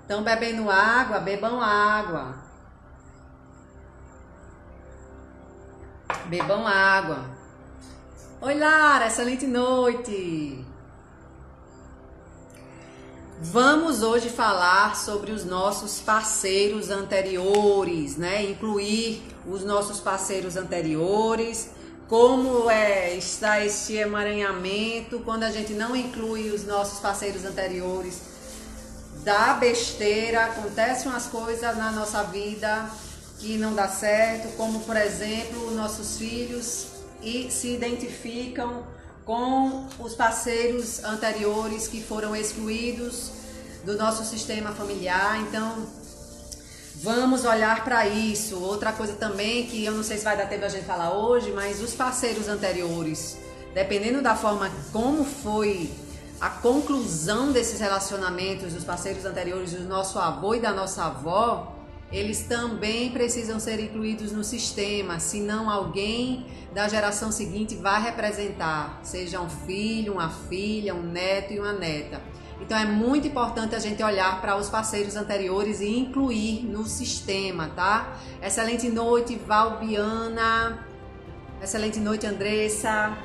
Estão bebendo água? Bebam água. Bebam água. Oi, Lara, excelente noite. Vamos hoje falar sobre os nossos parceiros anteriores, né? Incluir os nossos parceiros anteriores, como está este emaranhamento quando a gente não inclui os nossos parceiros anteriores. Dá besteira, acontecem umas coisas na nossa vida que não dá certo, como por exemplo, nossos filhos se identificam com os parceiros anteriores que foram excluídos do nosso sistema familiar. Então, vamos olhar para isso. Outra coisa também que eu não sei se vai dar tempo a gente falar hoje, mas os parceiros anteriores, dependendo da forma como foi a conclusão desses relacionamentos dos parceiros anteriores do nosso avô e da nossa avó, eles também precisam ser incluídos no sistema, senão alguém da geração seguinte vai representar, seja um filho, uma filha, um neto e uma neta. Então é muito importante a gente olhar para os parceiros anteriores e incluir no sistema, tá? Excelente noite, Valbiana. Excelente noite, Andressa.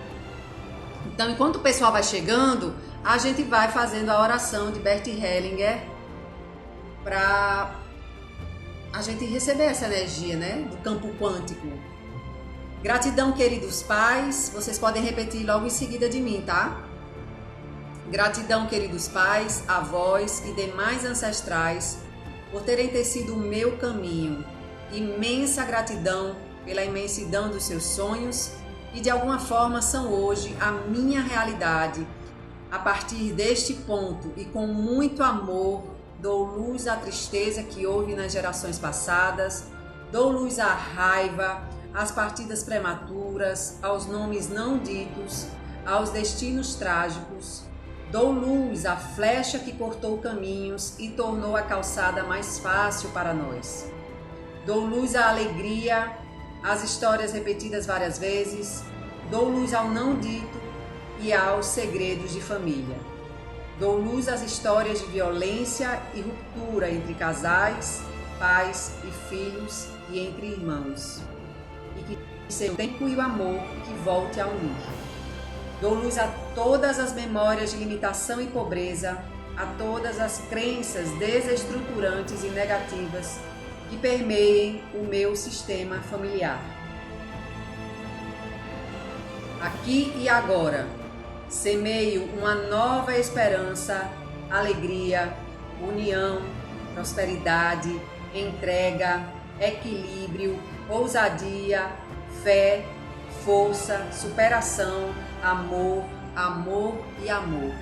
Então, enquanto o pessoal vai chegando, a gente vai fazendo a oração de Bert Hellinger para a gente receber essa energia, né, do campo quântico. Gratidão, queridos pais. Vocês podem repetir logo em seguida de mim, tá? Gratidão, queridos pais, avós e demais ancestrais por terem tecido o meu caminho. Imensa gratidão pela imensidão dos seus sonhos e de alguma forma são hoje a minha realidade. A partir deste ponto e com muito amor, dou luz à tristeza que houve nas gerações passadas, dou luz à raiva, às partidas prematuras, aos nomes não ditos, aos destinos trágicos. Dou luz à flecha que cortou caminhos e tornou a calçada mais fácil para nós. Dou luz à alegria, às histórias repetidas várias vezes. Dou luz ao não dito e aos segredos de família. Dou luz às histórias de violência e ruptura entre casais, pais e filhos e entre irmãos. E que seja o tempo e o amor que volte a unir. Dou luz a todas as memórias de limitação e pobreza, a todas as crenças desestruturantes e negativas que permeiem o meu sistema familiar. Aqui e agora, semeio uma nova esperança, alegria, união, prosperidade, entrega, equilíbrio, ousadia, fé, força, superação, amor, amor e amor.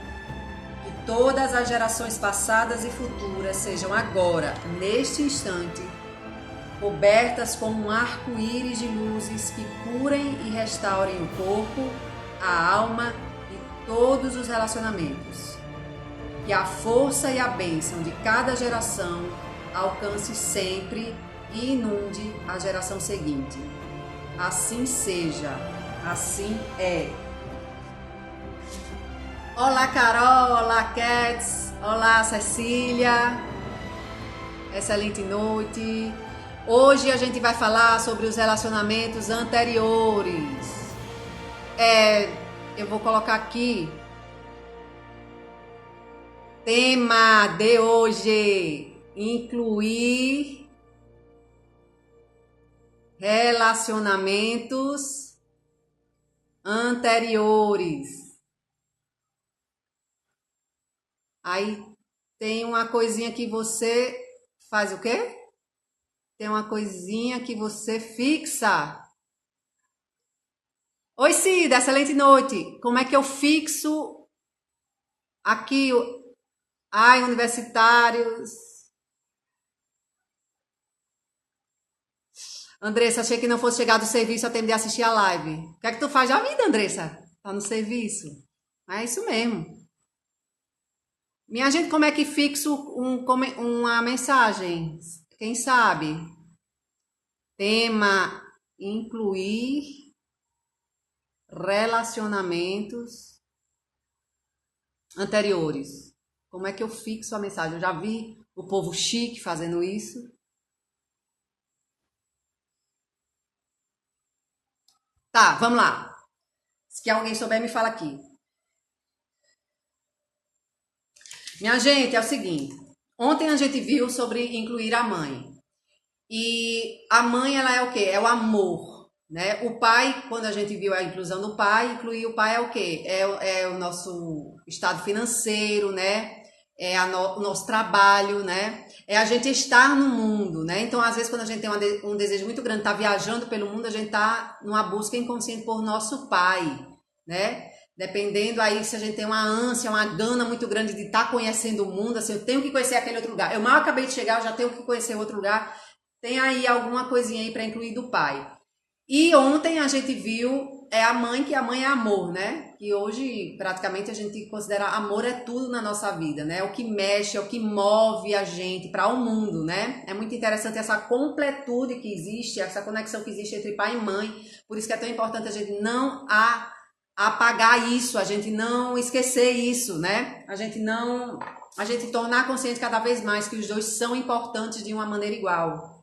Que todas as gerações passadas e futuras sejam agora, neste instante, cobertas com um arco-íris de luzes que curem e restaurem o corpo, a alma e todos os relacionamentos. Que a força e a bênção de cada geração alcance sempre e inunde a geração seguinte. Assim seja, assim é. Olá, Carol, olá, Cats, olá, Cecília. Excelente noite. Hoje a gente vai falar sobre os relacionamentos anteriores. Eu vou colocar aqui tema de hoje: incluir relacionamentos anteriores. Aí tem uma coisinha que você faz o quê? Tem uma coisinha que você fixa. Oi, Cida, excelente noite. Como é que eu fixo aqui? Ai, universitários. Andressa, achei que não fosse chegar do serviço a tempo de assistir a live. O que é que tu faz da vida, Andressa? Tá no serviço. É isso mesmo. Minha gente, como é que fixo uma mensagem? Quem sabe? Tema: incluir relacionamentos anteriores. Como é que eu fixo a mensagem? Eu já vi O povo chique fazendo isso. Tá, vamos lá. Se alguém souber, me fala aqui. Minha gente, é o seguinte. Ontem a gente viu sobre incluir a mãe. E a mãe, ela é o quê? É o amor, né? O pai, quando a gente viu a inclusão do pai, incluir o pai é o quê? É o nosso estado financeiro, né? O nosso trabalho, né? É a gente estar no mundo, né? Então, às vezes, quando a gente tem um desejo muito grande, tá viajando pelo mundo, a gente tá numa busca inconsciente por nosso pai, né? Dependendo aí se a gente tem uma ânsia, uma gana muito grande de estar conhecendo o mundo, assim, eu tenho que conhecer aquele outro lugar. Eu mal acabei de chegar, eu já tenho que conhecer outro lugar. Tem aí alguma coisinha aí para incluir do pai. E ontem a gente viu a mãe, que a mãe é amor, né? E hoje praticamente a gente considera amor é tudo na nossa vida, né? É o que mexe, é o que move a gente para o mundo, né? É muito interessante essa completude que existe, essa conexão que existe entre pai e mãe. Por isso que é tão importante a gente não apagar isso, a gente não esquecer isso, né? A gente tornar consciente cada vez mais que os dois são importantes de uma maneira igual.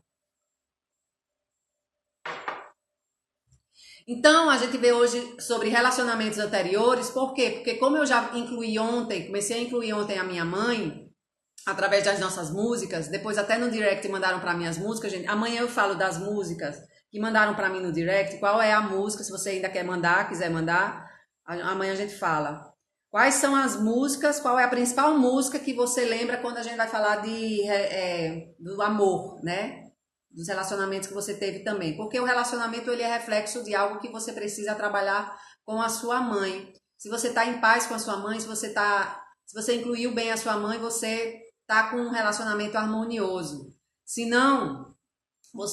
Então, a gente vê hoje sobre relacionamentos anteriores, por quê? Porque como eu já incluí ontem, comecei a incluir ontem a minha mãe, através das nossas músicas, depois até no direct mandaram para mim as músicas, gente. Amanhã eu falo das músicas que mandaram para mim no direct, qual é a música, se você ainda quer mandar, quiser mandar, amanhã a gente fala. Quais são as músicas, qual é a principal música que você lembra quando a gente vai falar do amor, né? Dos relacionamentos que você teve também, porque o relacionamento ele é reflexo de algo que você precisa trabalhar com a sua mãe. Se você está em paz com a sua mãe, se você incluiu bem a sua mãe, você está com um relacionamento harmonioso. Se não,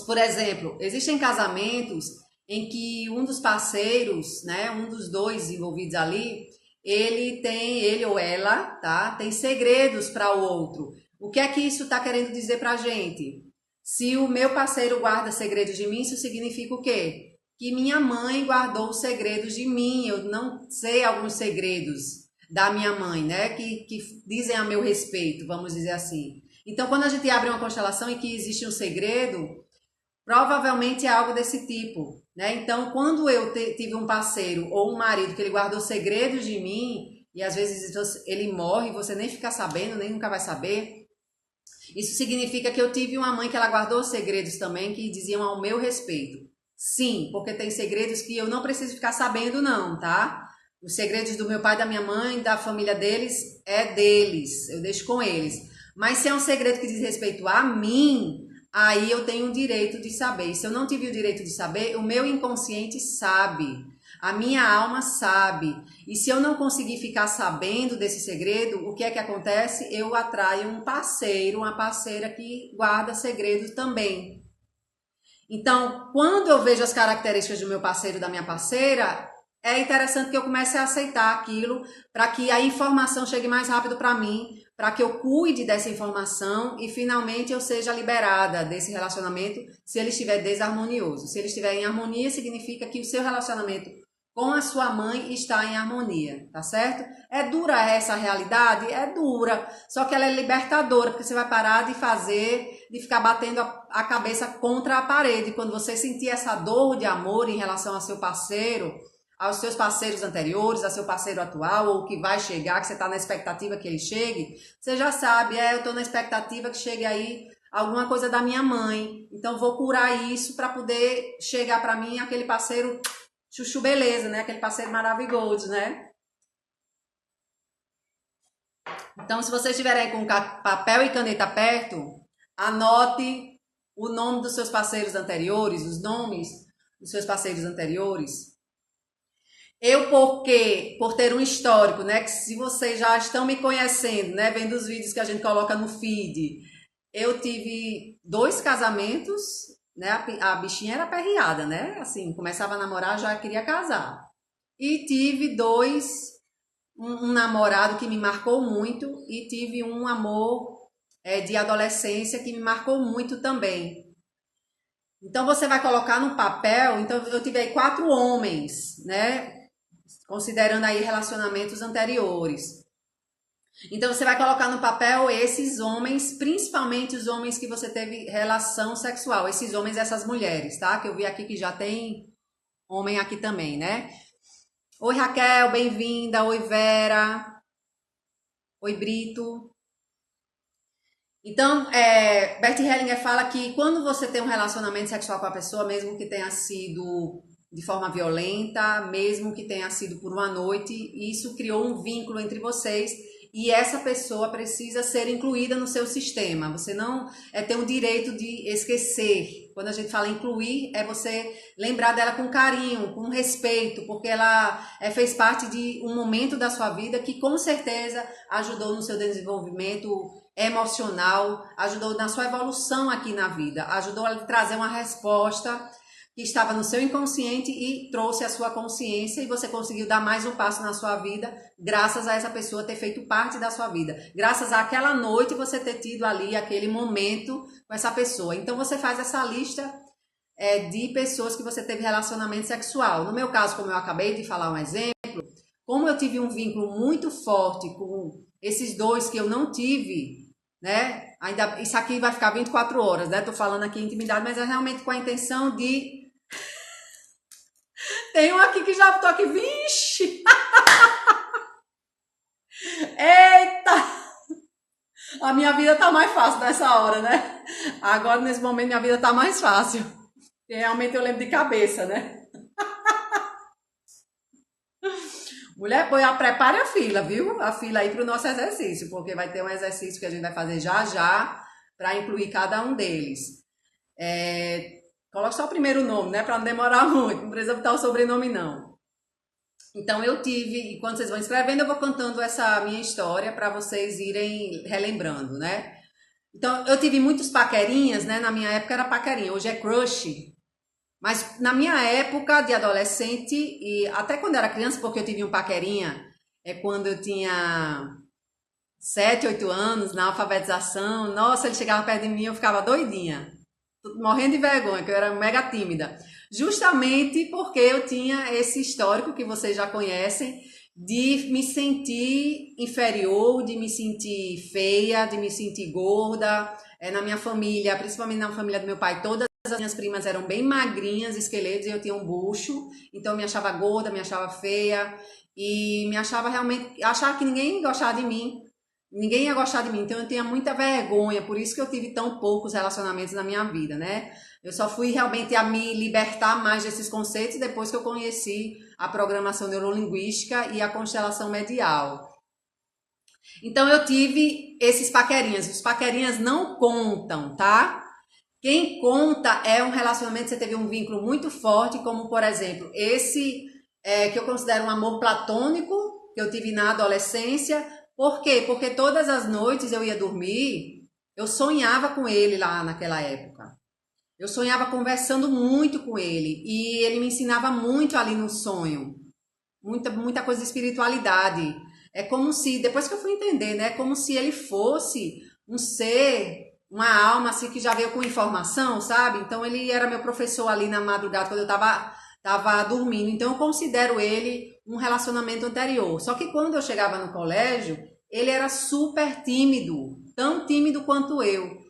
por exemplo, existem casamentos em que um dos parceiros, né, um dos dois envolvidos ali, ele ou ela, tá, tem segredos para o outro. O que é que isso está querendo dizer para a gente? Se o meu parceiro guarda segredos de mim, isso significa o quê? Que minha mãe guardou os segredos de mim. Eu não sei alguns segredos da minha mãe, né? Que dizem a meu respeito, vamos dizer assim. Então, quando a gente abre uma constelação em que existe um segredo, provavelmente é algo desse tipo, né? Então, quando eu tive um parceiro ou um marido que ele guardou segredos de mim, e às vezes ele morre, você nem fica sabendo, nem nunca vai saber. Isso significa que eu tive uma mãe que ela guardou segredos também que diziam ao meu respeito. Sim, porque tem segredos que eu não preciso ficar sabendo não, tá? Os segredos do meu pai, da minha mãe, da família deles, é deles. Eu deixo com eles. Mas se é um segredo que diz respeito a mim, aí eu tenho o direito de saber. E se eu não tive o direito de saber, o meu inconsciente sabe. A minha alma sabe. E se eu não conseguir ficar sabendo desse segredo, o que é que acontece? Eu atraio um parceiro, uma parceira que guarda segredos também. Então, quando eu vejo as características do meu parceiro e da minha parceira, é interessante que eu comece a aceitar aquilo para que a informação chegue mais rápido para mim, para que eu cuide dessa informação e finalmente eu seja liberada desse relacionamento se ele estiver desarmonioso. Se ele estiver em harmonia, significa que o seu relacionamento com a sua mãe está em harmonia, tá certo? É dura essa realidade? É dura, só que ela é libertadora, porque você vai parar de ficar batendo a cabeça contra a parede. Quando você sentir essa dor de amor em relação ao seu parceiro, aos seus parceiros anteriores, ao seu parceiro atual, ou que vai chegar, que você está na expectativa que ele chegue, você já sabe, eu estou na expectativa que chegue aí alguma coisa da minha mãe, então vou curar isso para poder chegar para mim aquele parceiro chuchu beleza, né? Aquele parceiro maravilhoso, né? Então, se vocês estiverem com papel e caneta perto, anote o nome dos seus parceiros anteriores, os nomes dos seus parceiros anteriores. Eu, por ter um histórico, né? Que se vocês já estão me conhecendo, né? Vendo os vídeos que a gente coloca no feed, eu tive 2 casamentos, né? A bichinha era perreada, né? Assim, começava a namorar, já queria casar. E tive um namorado que me marcou muito e tive um amor de adolescência que me marcou muito também. Então você vai colocar no papel, então eu tive aí 4 homens, né? Considerando aí relacionamentos anteriores. Então você vai colocar no papel esses homens, principalmente os homens que você teve relação sexual, esses homens e essas mulheres, tá? Que eu vi aqui que já tem homem aqui também, né? Oi Raquel, bem-vinda. Oi Vera. Oi Brito. Então, Bert Hellinger fala que quando você tem um relacionamento sexual com a pessoa, mesmo que tenha sido de forma violenta, mesmo que tenha sido por uma noite, isso criou um vínculo entre vocês e essa pessoa precisa ser incluída no seu sistema. Você não tem o direito de esquecer. Quando a gente fala incluir, é você lembrar dela com carinho, com respeito, porque ela fez parte de um momento da sua vida que com certeza ajudou no seu desenvolvimento emocional, ajudou na sua evolução aqui na vida, ajudou a trazer uma resposta que estava no seu inconsciente e trouxe a sua consciência e você conseguiu dar mais um passo na sua vida graças a essa pessoa ter feito parte da sua vida, graças àquela noite você ter tido ali aquele momento com essa pessoa. Então você faz essa lista de pessoas que você teve relacionamento sexual. No meu caso, como eu acabei de falar um exemplo, como eu tive um vínculo muito forte com esses dois que eu não tive, né? Ainda, isso aqui vai ficar 24 horas, né? Tô falando aqui intimidade, mas é realmente com a intenção de... Tem um aqui que já tô aqui, vixe! Eita! A minha vida tá mais fácil nessa hora, né? Agora, nesse momento, minha vida tá mais fácil. E realmente eu lembro de cabeça, né? Mulher, prepare a fila, viu? A fila aí para o nosso exercício, porque vai ter um exercício que a gente vai fazer já já para incluir cada um deles. Coloque só o primeiro nome, né? Para não demorar muito, não precisa botar o sobrenome, não. Então eu tive, e quando vocês vão escrevendo, eu vou contando essa minha história para vocês irem relembrando, né? Então eu tive muitos paquerinhas, né? Na minha época era paquerinha, hoje é crush. Mas na minha época de adolescente e até quando eu era criança, porque eu tive um paquerinha, quando eu tinha 7, 8 anos, na alfabetização, nossa, ele chegava perto de mim e eu ficava doidinha, morrendo de vergonha, que eu era mega tímida. Justamente porque eu tinha esse histórico que vocês já conhecem, de me sentir inferior, de me sentir feia, de me sentir gorda. Na minha família, principalmente na família do meu pai, todas as minhas primas eram bem magrinhas, esqueletos, e eu tinha um bucho, então eu me achava gorda, me achava feia, e me achava realmente, achava que ninguém gostava de mim, ninguém ia gostar de mim, então eu tinha muita vergonha, por isso que eu tive tão poucos relacionamentos na minha vida, né? Eu só fui realmente a me libertar mais desses conceitos depois que eu conheci a programação neurolinguística e a constelação medial. Então eu tive esses paquerinhas, os paquerinhas não contam, tá? Quem conta é um relacionamento que você teve um vínculo muito forte, como por exemplo, esse que eu considero um amor platônico, que eu tive na adolescência. Por quê? Porque todas as noites eu ia dormir, eu sonhava com ele lá naquela época. Eu sonhava conversando muito com ele e ele me ensinava muito ali no sonho. Muita coisa de espiritualidade. É como se, depois que eu fui entender, né? Como se ele fosse um ser, uma alma assim que já veio com informação, sabe? Então ele era meu professor ali na madrugada quando eu tava dormindo. Então eu considero ele um relacionamento anterior. Só que quando eu chegava no colégio, ele era super tímido, tão tímido quanto eu.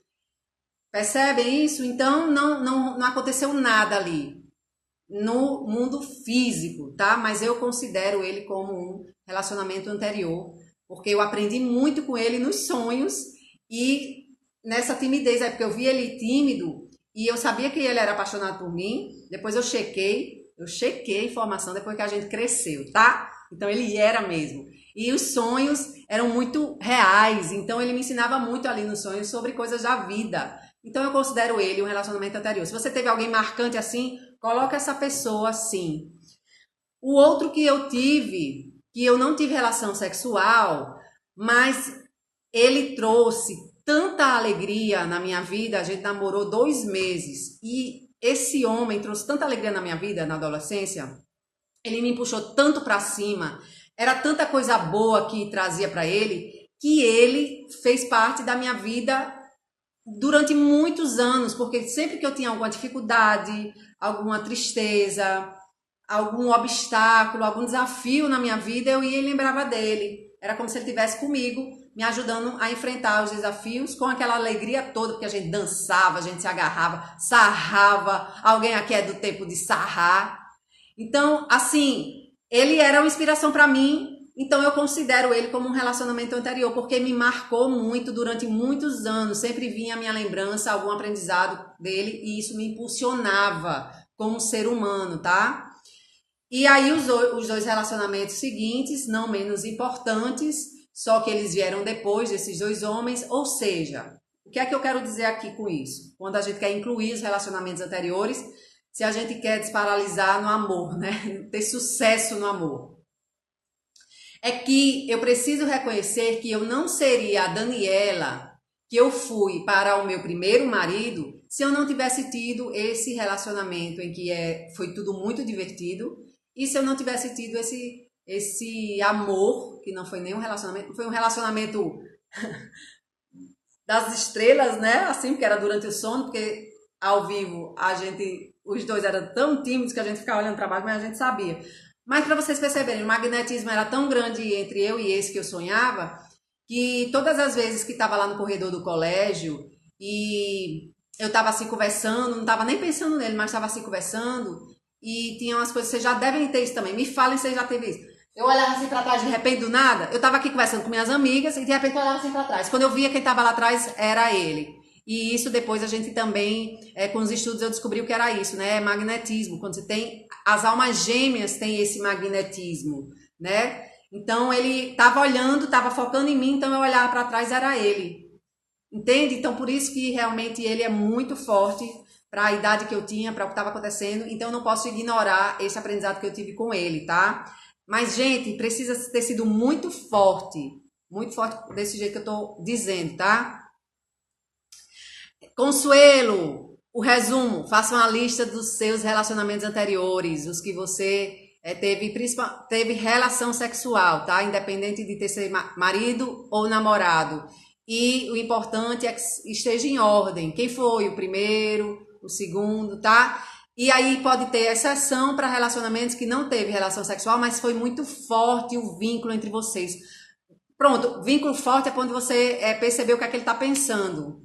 Percebem isso? Então não aconteceu nada ali no mundo físico, tá? Mas eu considero ele como um relacionamento anterior, porque eu aprendi muito com ele nos sonhos e nessa timidez, porque eu vi ele tímido e eu sabia que ele era apaixonado por mim. Depois eu chequei a informação depois que a gente cresceu, tá? Então ele era mesmo. E os sonhos eram muito reais, então ele me ensinava muito ali nos sonhos sobre coisas da vida. Então eu considero ele um relacionamento anterior. Se você teve alguém marcante assim, coloca essa pessoa assim. O outro que eu tive, que eu não tive relação sexual, mas ele trouxe tanta alegria na minha vida. A gente namorou 2 meses e esse homem trouxe tanta alegria na minha vida na adolescência. Ele me puxou tanto para cima. Era tanta coisa boa que trazia para ele, que ele fez parte da minha vida durante muitos anos, porque sempre que eu tinha alguma dificuldade, alguma tristeza, algum obstáculo, algum desafio na minha vida, eu ia e lembrava dele. era como se ele estivesse comigo, me ajudando a enfrentar os desafios com aquela alegria toda, porque a gente dançava, a gente se agarrava, sarrava. Alguém aqui é do tempo de sarrar. Então, assim, ele era uma inspiração para mim, então eu considero ele como um relacionamento anterior, porque me marcou muito durante muitos anos, sempre vinha a minha lembrança, algum aprendizado dele, e isso me impulsionava como ser humano, tá? E aí os dois relacionamentos seguintes, não menos importantes, só que eles vieram depois desses dois homens, ou seja, o que é que eu quero dizer aqui com isso? Quando a gente quer incluir os relacionamentos anteriores, se a gente quer desparalisar no amor, né? Ter sucesso no amor. É que eu preciso reconhecer que eu não seria a Daniela que eu fui para o meu primeiro marido se eu não tivesse tido esse relacionamento em que foi tudo muito divertido e se eu não tivesse tido esse amor, que não foi nem um relacionamento, foi um relacionamento das estrelas, né? Assim, porque era durante o sono, porque ao vivo os dois eram tão tímidos que a gente ficava olhando para baixo, mas a gente sabia. Mas para vocês perceberem, o magnetismo era tão grande entre eu e esse que eu sonhava, que todas as vezes que estava lá no corredor do colégio e eu estava assim conversando, não estava nem pensando nele, mas estava assim conversando e tinha umas coisas, vocês já devem ter isso também, me falem se vocês já teve isso. Eu olhava assim para trás, de repente, do nada, eu estava aqui conversando com minhas amigas e de repente eu olhava assim para trás. Quando eu via quem estava lá atrás, era ele. E isso depois a gente também, com os estudos eu descobri o que era isso, né? Magnetismo. Quando você tem, as almas gêmeas têm esse magnetismo, né? Então ele estava olhando, estava focando em mim, então eu olhava para trás, era ele. Entende? Então por isso que realmente ele é muito forte para a idade que eu tinha, para o que estava acontecendo. Então eu não posso ignorar esse aprendizado que eu tive com ele, tá? Mas, gente, precisa ter sido muito forte desse jeito que eu tô dizendo, tá? Consuelo, o resumo, faça uma lista dos seus relacionamentos anteriores, os que você teve relação sexual, tá? Independente de ter sido marido ou namorado. E o importante é que esteja em ordem. Quem foi o primeiro, o segundo, tá? E aí pode ter exceção para relacionamentos que não teve relação sexual, mas foi muito forte o vínculo entre vocês. Pronto, vínculo forte é quando você percebeu o que é que ele está pensando.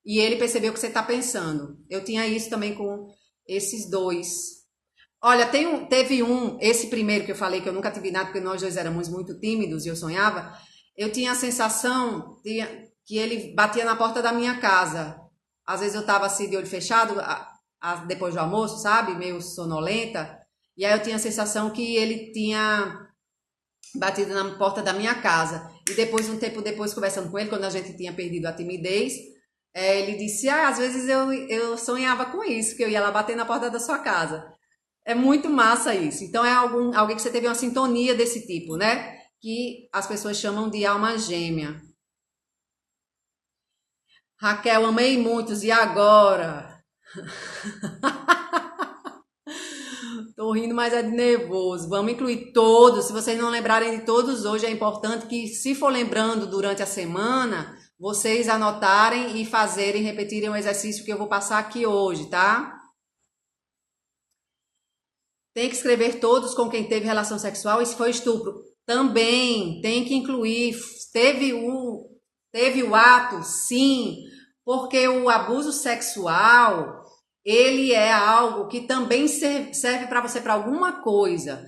E ele percebeu o que você está pensando. Eu tinha isso também com esses dois. Olha, teve esse primeiro que eu falei, que eu nunca tive nada, porque nós dois éramos muito tímidos e eu sonhava. Eu tinha a sensação que ele batia na porta da minha casa. Às vezes eu estava assim de olho fechado, depois do almoço, sabe? Meio sonolenta. E aí eu tinha a sensação que ele tinha batido na porta da minha casa. E depois, um tempo depois, conversando com ele, quando a gente tinha perdido a timidez, ele disse, às vezes eu sonhava com isso, que eu ia lá bater na porta da sua casa. É muito massa isso. Então é alguém que você teve uma sintonia desse tipo, né? Que as pessoas chamam de alma gêmea. Raquel, amei muitos, e agora? Tô rindo, mas é de nervoso. Vamos incluir todos. Se vocês não lembrarem de todos hoje, é importante que, se for lembrando durante a semana, vocês anotarem e repetirem o exercício que eu vou passar aqui hoje, tá? Tem que escrever todos com quem teve relação sexual e se foi estupro. Também tem que incluir. Teve o ato, sim, porque o abuso sexual, ele é algo que também serve para você para alguma coisa.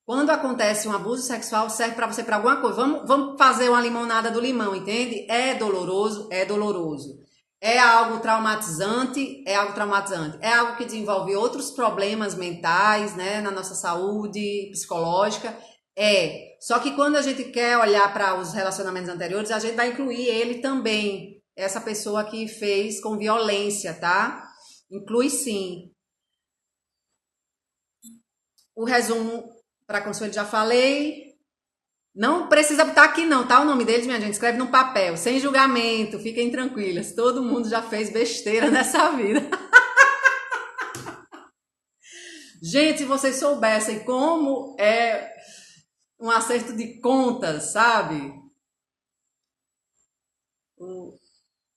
Quando acontece um abuso sexual, serve para você para alguma coisa. Vamos fazer uma limonada do limão, entende? É doloroso, é doloroso. É algo traumatizante, é algo traumatizante. É algo que desenvolve outros problemas mentais, né, na nossa saúde psicológica. Só que quando a gente quer olhar para os relacionamentos anteriores, a gente vai incluir ele também. Essa pessoa que fez com violência, tá? Inclui sim. O resumo para Consuelo já falei. Não precisa botar aqui não, tá? O nome deles, minha gente, escreve no papel, sem julgamento, fiquem tranquilas. Todo mundo já fez besteira nessa vida. Gente, se vocês soubessem como é um acerto de contas, sabe?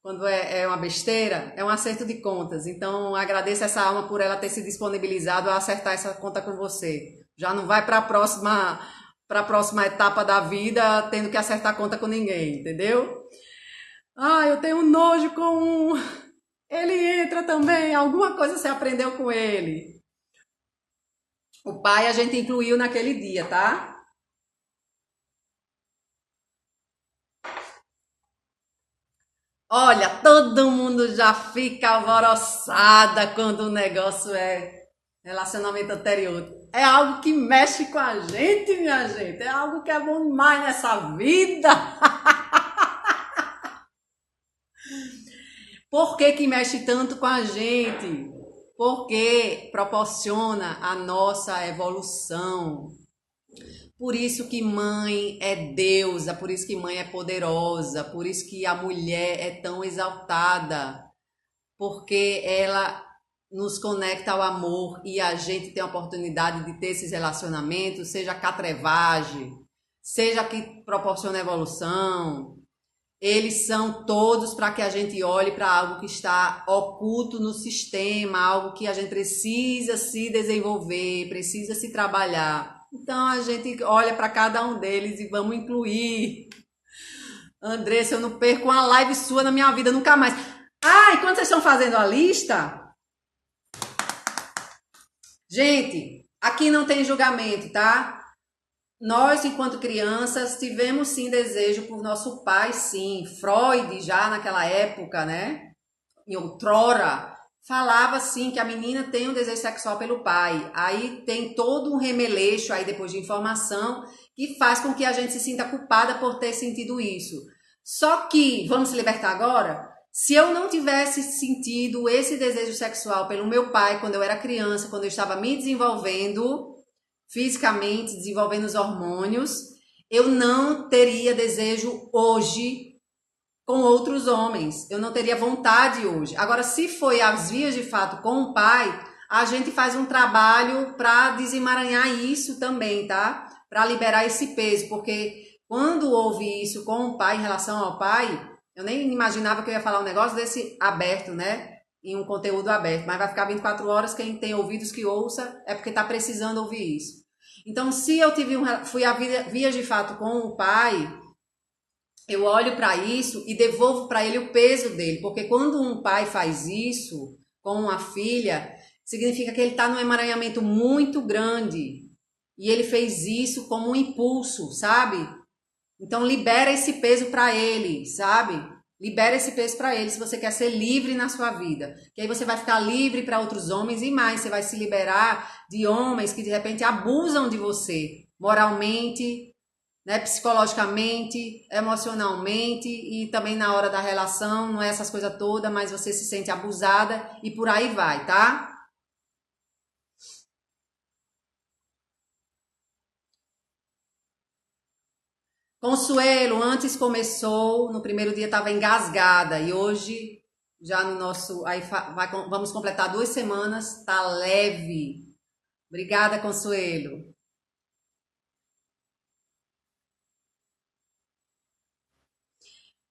Quando é uma besteira, é um acerto de contas. Então, agradeço essa alma por ela ter se disponibilizado a acertar essa conta com você. Já não vai para a próxima para a próxima etapa da vida, tendo que acertar conta com ninguém, entendeu? Ah, eu tenho nojo com um. Ele entra também, alguma coisa você aprendeu com ele. O pai a gente incluiu naquele dia, tá? Olha, todo mundo já fica alvoroçada quando o negócio é relacionamento anterior. É algo que mexe com a gente, minha gente. É algo que é bom demais nessa vida. Por que que mexe tanto com a gente? Porque proporciona a nossa evolução. Por isso que mãe é deusa, por isso que mãe é poderosa, por isso que a mulher é tão exaltada, porque ela nos conecta ao amor e a gente tem a oportunidade de ter esses relacionamentos, seja catrevagem, seja que proporciona evolução. Eles são todos para que a gente olhe para algo que está oculto no sistema, algo que a gente precisa se desenvolver, precisa se trabalhar. Então a gente olha para cada um deles e vamos incluir. Andressa, eu não perco uma live sua na minha vida nunca mais. Ah, e quando vocês estão fazendo a lista, gente, aqui não tem julgamento, tá? Nós, enquanto crianças, tivemos sim desejo por nosso pai, sim. Freud, já naquela época, né? Em outrora, falava sim que a menina tem um desejo sexual pelo pai. Aí tem todo um remeleixo aí depois de informação que faz com que a gente se sinta culpada por ter sentido isso. Só que, vamos se libertar agora? Se eu não tivesse sentido esse desejo sexual pelo meu pai quando eu era criança, quando eu estava me desenvolvendo fisicamente, desenvolvendo os hormônios, eu não teria desejo hoje com outros homens. Eu não teria vontade hoje. Agora, se foi as vias de fato com o pai, a gente faz um trabalho para desemaranhar isso também, tá? Para liberar esse peso, porque quando houve isso com o pai, em relação ao pai, eu nem imaginava que eu ia falar um negócio desse aberto, né? Em um conteúdo aberto, mas vai ficar 24 horas, quem tem ouvidos que ouça, é porque está precisando ouvir isso. Então, se eu fui a vias de fato com o pai, eu olho para isso e devolvo para ele o peso dele, porque quando um pai faz isso com uma filha, significa que ele está num emaranhamento muito grande e ele fez isso como um impulso, sabe? Então libera esse peso para ele, sabe? Libera esse peso para ele se você quer ser livre na sua vida. Que aí você vai ficar livre para outros homens e mais, você vai se liberar de homens que de repente abusam de você moralmente, né, psicologicamente, emocionalmente e também na hora da relação, não é essas coisas todas, mas você se sente abusada e por aí vai, tá? Consuelo, antes começou, no primeiro dia estava engasgada e hoje, já no nosso, vamos completar 2 semanas, tá leve. Obrigada, Consuelo.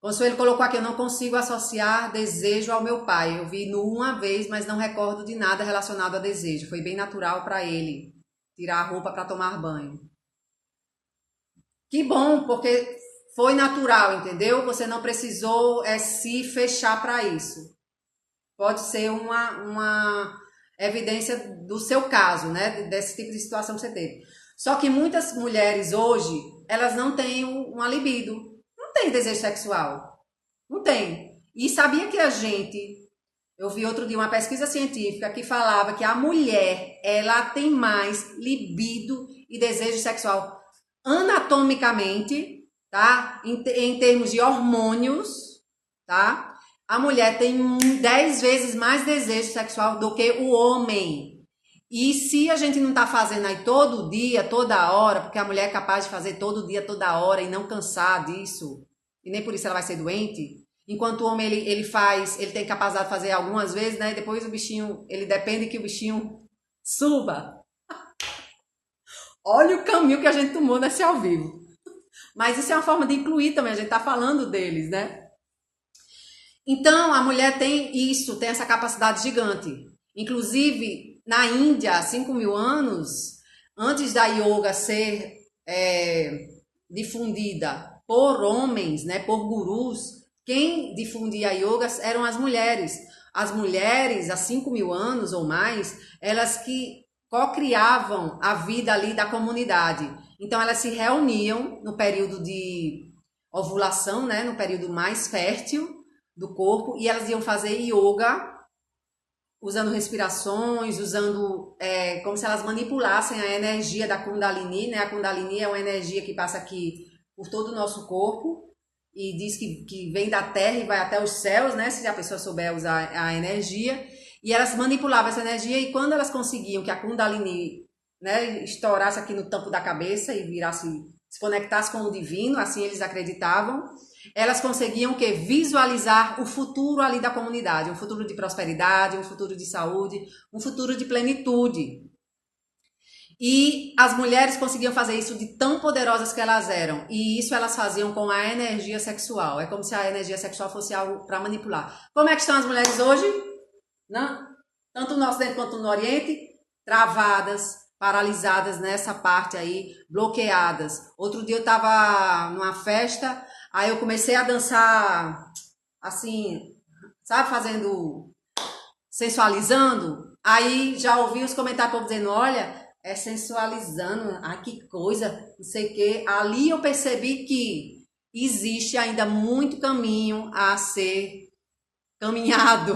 Consuelo colocou aqui, eu não consigo associar desejo ao meu pai. Eu vi no uma vez, mas não recordo de nada relacionado a desejo. Foi bem natural para ele tirar a roupa para tomar banho. Que bom, porque foi natural, entendeu? Você não precisou se fechar para isso. Pode ser uma evidência do seu caso, né? Desse tipo de situação que você teve. Só que muitas mulheres hoje, elas não têm uma libido. Não tem desejo sexual. Não tem. E sabia que eu vi outro dia uma pesquisa científica que falava que a mulher, ela tem mais libido e desejo sexual anatomicamente, tá? Em termos de hormônios, tá? A mulher tem 10 vezes mais desejo sexual do que o homem. E se a gente não tá fazendo aí todo dia, toda hora, porque a mulher é capaz de fazer todo dia, toda hora e não cansar disso, e nem por isso ela vai ser doente, enquanto o homem ele tem capacidade de fazer algumas vezes, né? E depois o bichinho, ele depende que o bichinho suba. Olha o caminho que a gente tomou nesse ao vivo. Mas isso é uma forma de incluir também, a gente tá falando deles, né? Então, a mulher tem isso, tem essa capacidade gigante. Inclusive, na Índia, há 5.000 anos, antes da yoga ser difundida por homens, né, por gurus, quem difundia a yoga eram as mulheres. As mulheres, há 5.000 anos ou mais, elas que co-criavam a vida ali da comunidade. Então elas se reuniam no período de ovulação, né, no período mais fértil do corpo, e elas iam fazer yoga usando respirações, usando como se elas manipulassem a energia da Kundalini, né? A Kundalini é uma energia que passa aqui por todo o nosso corpo e diz que vem da terra e vai até os céus, né? Se a pessoa souber usar a energia. E elas manipulavam essa energia, e quando elas conseguiam que a Kundalini, né, estourasse aqui no tampo da cabeça e virasse, se conectasse com o divino, assim eles acreditavam, elas conseguiam o quê? Visualizar o futuro ali da comunidade, um futuro de prosperidade, um futuro de saúde, um futuro de plenitude. E as mulheres conseguiam fazer isso de tão poderosas que elas eram. E isso elas faziam com a energia sexual. É como se a energia sexual fosse algo para manipular. Como é que estão as mulheres hoje? Não? Tanto no Ocidente quanto no Oriente, travadas, paralisadas nessa parte aí, bloqueadas. Outro dia eu estava numa festa, aí eu comecei a dançar assim, sabe, fazendo, sensualizando. Aí já ouvi os comentários dizendo, olha, é sensualizando, ai que coisa, não sei o quê. Ali eu percebi que existe ainda muito caminho a ser caminhado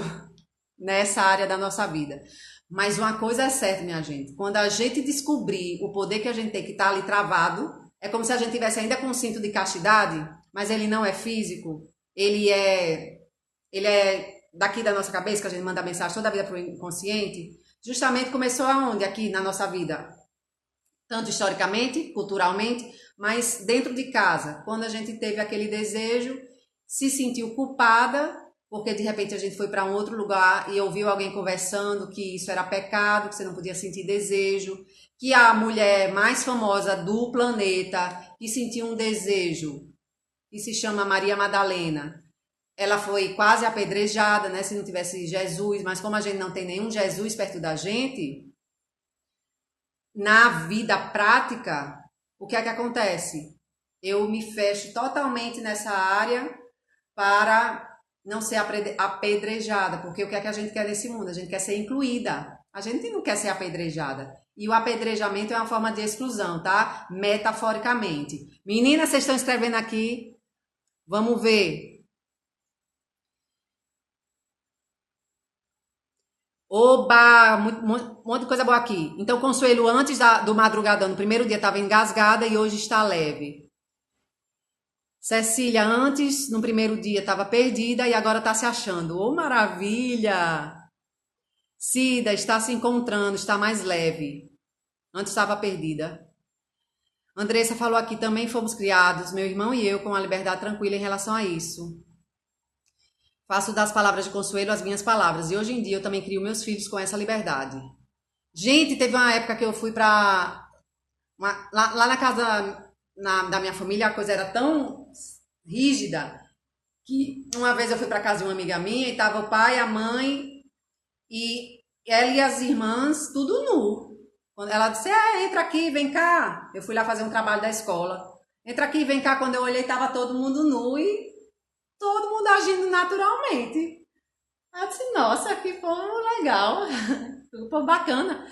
nessa área da nossa vida. Mas uma coisa é certa, minha gente, quando a gente descobrir o poder que a gente tem que tá ali travado, é como se a gente tivesse ainda com um cinto de castidade, mas ele não é físico, ele é daqui da nossa cabeça, que a gente manda mensagem toda a vida para o inconsciente. Justamente começou aonde? Aqui na nossa vida. Tanto historicamente, culturalmente, mas dentro de casa. Quando a gente teve aquele desejo, se sentiu culpada, porque de repente a gente foi para um outro lugar e ouviu alguém conversando que isso era pecado, que você não podia sentir desejo, que a mulher mais famosa do planeta, que sentia um desejo, que se chama Maria Madalena, ela foi quase apedrejada, né, se não tivesse Jesus, mas como a gente não tem nenhum Jesus perto da gente, na vida prática, o que é que acontece? Eu me fecho totalmente nessa área para não ser apedrejada, porque o que é que a gente quer nesse mundo? A gente quer ser incluída, a gente não quer ser apedrejada. E o apedrejamento é uma forma de exclusão, tá? Metaforicamente. Meninas, vocês estão escrevendo aqui? Vamos ver. Oba, um monte de coisa boa aqui. Então, Consuelo, antes do madrugadão, no primeiro dia estava engasgada e hoje está leve. Cecília, antes, no primeiro dia, estava perdida e agora está se achando. Oh, maravilha! Cida, está se encontrando, está mais leve. Antes estava perdida. Andressa falou aqui, também fomos criados, meu irmão e eu, com a liberdade tranquila em relação a isso. Faço das palavras de Consuelo as minhas palavras. E hoje em dia eu também crio meus filhos com essa liberdade. Gente, teve uma época que eu fui pra... lá na casa da minha família, a coisa era tão rígida que uma vez eu fui pra casa de uma amiga minha e tava o pai, a mãe e ela e as irmãs tudo nu. Quando ela disse, entra aqui, vem cá. Eu fui lá fazer um trabalho da escola. Entra aqui, vem cá. Quando eu olhei, tava todo mundo nu e todo mundo agindo naturalmente. Eu disse, nossa, que povo legal, que povo bacana.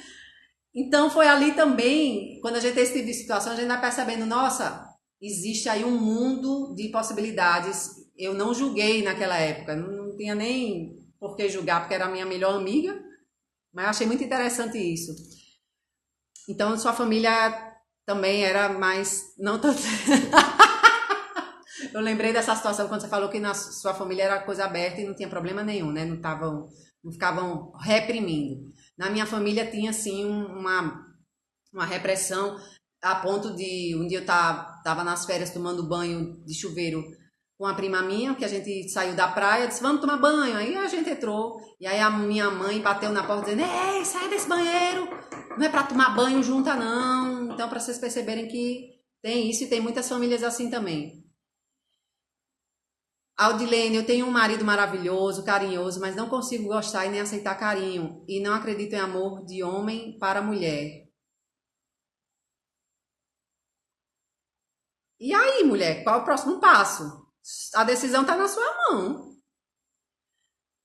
Então foi ali também, quando a gente tem esse tipo de situação, a gente vai percebendo, nossa, existe aí um mundo de possibilidades. Eu não julguei naquela época, não tinha nem por que julgar, porque era a minha melhor amiga, mas eu achei muito interessante isso. Então sua família também era mais, não tanto... Eu lembrei dessa situação quando você falou que na sua família era coisa aberta e não tinha problema nenhum, né? Não ficavam reprimindo. Na minha família tinha, assim, uma repressão a ponto de... Um dia eu tava nas férias tomando banho de chuveiro com a prima minha, que a gente saiu da praia, disse, vamos tomar banho. Aí a gente entrou, e aí a minha mãe bateu na porta dizendo, ei, sai desse banheiro, não é pra tomar banho junta, não. Então, pra vocês perceberem que tem isso e tem muitas famílias assim também. Aldilene, eu tenho um marido maravilhoso, carinhoso, mas não consigo gostar e nem aceitar carinho. E não acredito em amor de homem para mulher. E aí, mulher, qual é o próximo passo? A decisão está na sua mão.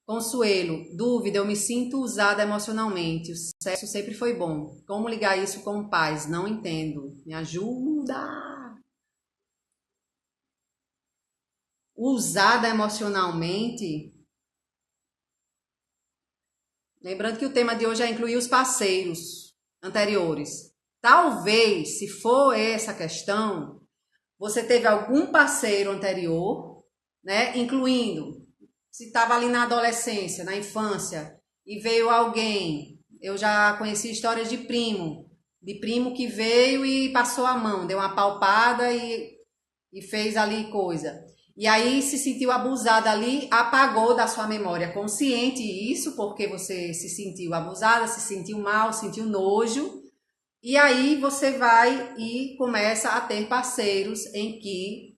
Consuelo, dúvida, eu me sinto usada emocionalmente. O sexo sempre foi bom. Como ligar isso com paz? Não entendo. Me ajuda. Usada emocionalmente. Lembrando que o tema de hoje é incluir os parceiros anteriores. Talvez, se for essa questão, você teve algum parceiro anterior, né? Incluindo, se estava ali na adolescência, na infância, e veio alguém. Eu já conheci histórias de primo que veio e passou a mão, deu uma palpada e fez ali coisa. E aí se sentiu abusada ali, apagou da sua memória consciente isso, porque você se sentiu abusada, se sentiu mal, sentiu nojo. E aí você vai e começa a ter parceiros em que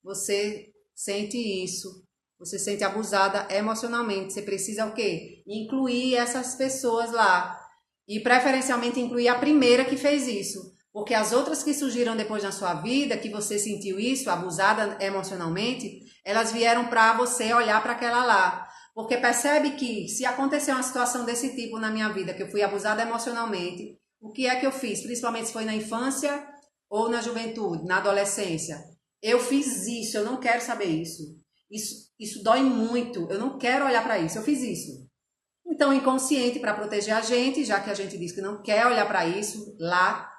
você sente isso, você se sente abusada emocionalmente. Você precisa o quê? Incluir essas pessoas lá. E preferencialmente incluir a primeira que fez isso. Porque as outras que surgiram depois na sua vida, que você sentiu isso, abusada emocionalmente, elas vieram para você olhar para aquela lá. Porque percebe que se acontecer uma situação desse tipo na minha vida, que eu fui abusada emocionalmente, o que é que eu fiz? Principalmente se foi na infância ou na juventude, na adolescência. Eu fiz isso, eu não quero saber isso. Isso dói muito, eu não quero olhar para isso, eu fiz isso. Então, inconsciente, para proteger a gente, já que a gente diz que não quer olhar para isso lá,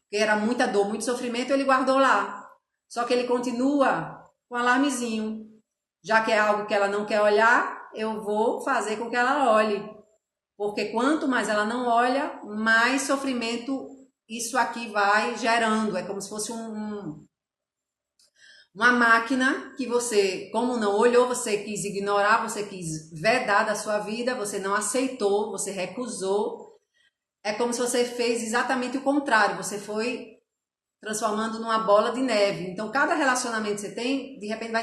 que era muita dor, muito sofrimento, ele guardou lá. Só que ele continua com um alarmezinho. Já que é algo que ela não quer olhar, eu vou fazer com que ela olhe. Porque quanto mais ela não olha, mais sofrimento isso aqui vai gerando. É como se fosse uma máquina que você, como não olhou, você quis ignorar, você quis vedar da sua vida, você não aceitou, você recusou. É como se você fez exatamente o contrário, você foi transformando numa bola de neve. Então, cada relacionamento que você tem, de repente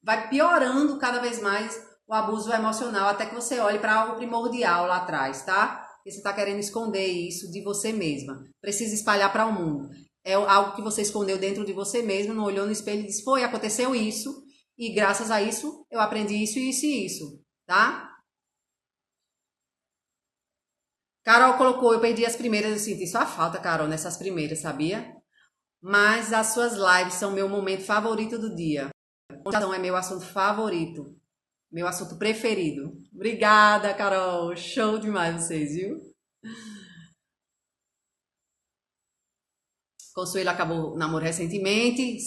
vai piorando cada vez mais o abuso emocional, até que você olhe para algo primordial lá atrás, tá? Porque você está querendo esconder isso de você mesma. Precisa espalhar para o mundo. É algo que você escondeu dentro de você mesma, não olhou no espelho e disse, foi, aconteceu isso, e graças a isso, eu aprendi isso, isso e isso, tá? Carol colocou, eu perdi as primeiras, eu senti só a falta, Carol, nessas primeiras, sabia? Mas as suas lives são meu momento favorito do dia. Então é meu assunto favorito, meu assunto preferido. Obrigada, Carol. Show demais vocês, viu? Consuelo acabou o namoro recentemente.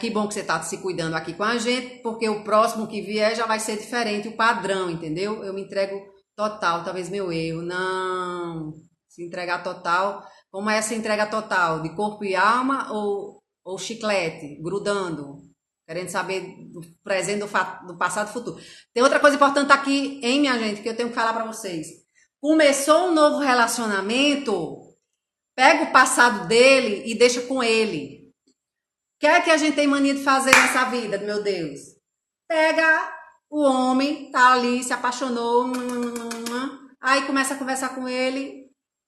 Que bom que você tá se cuidando aqui com a gente, porque o próximo que vier já vai ser diferente, o padrão, entendeu? Eu me entrego total, talvez meu erro. Não. Se entregar total. Como é essa entrega total? De corpo e alma ou chiclete, grudando? Querendo saber do presente, do passado e do futuro. Tem outra coisa importante aqui, hein, minha gente, que eu tenho que falar pra vocês. Começou um novo relacionamento, pega o passado dele e deixa com ele. O que é que a gente tem mania de fazer nessa vida, meu Deus? Pega o homem, tá ali, se apaixonou, aí começa a conversar com ele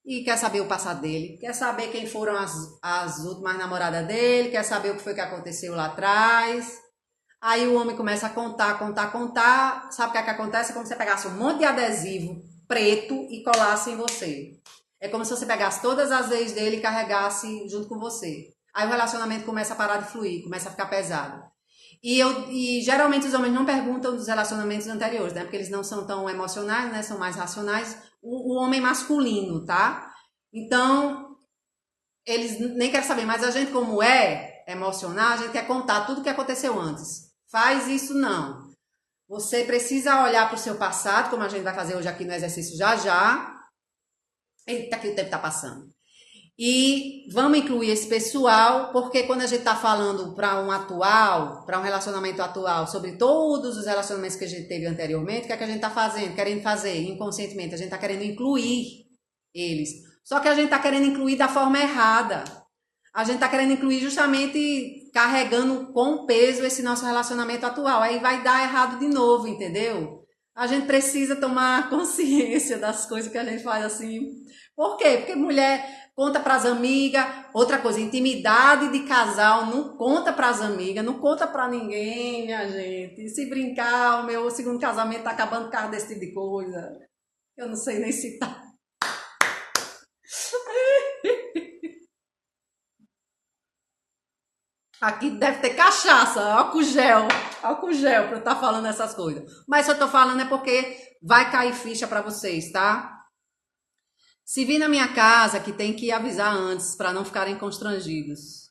e quer saber o passado dele, quer saber quem foram as últimas namoradas dele, quer saber o que foi que aconteceu lá atrás. Aí o homem começa a contar. Sabe o que é que acontece? É como se você pegasse um monte de adesivo preto e colasse em você. É como se você pegasse todas as leis dele e carregasse junto com você. Aí o relacionamento começa a parar de fluir, começa a ficar pesado. E geralmente os homens não perguntam dos relacionamentos anteriores, né? Porque eles não são tão emocionais, né? São mais racionais. O homem masculino, tá? Então, eles nem querem saber, mas a gente, como é emocional, a gente quer contar tudo o que aconteceu antes. Faz isso não. Você precisa olhar para o seu passado, como a gente vai fazer hoje aqui no exercício já já. Eita, que o tempo tá passando. E vamos incluir esse pessoal, porque quando a gente está falando para um relacionamento atual, sobre todos os relacionamentos que a gente teve anteriormente, o que é que a gente está fazendo, querendo fazer inconscientemente? A gente está querendo incluir eles. Só que a gente está querendo incluir da forma errada. A gente está querendo incluir justamente carregando com peso esse nosso relacionamento atual. Aí vai dar errado de novo, entendeu? A gente precisa tomar consciência das coisas que a gente faz assim Por quê? Porque mulher conta pras amigas. Outra coisa, intimidade de casal não conta pras amigas, não conta pra ninguém, minha gente. Se brincar, o meu segundo casamento tá acabando por causa desse tipo de coisa. Eu não sei nem se tá. Aqui deve ter cachaça, álcool gel pra eu estar falando essas coisas. Mas se eu tô falando é porque vai cair ficha pra vocês, tá? Se vir na minha casa, que tem que avisar antes pra não ficarem constrangidos.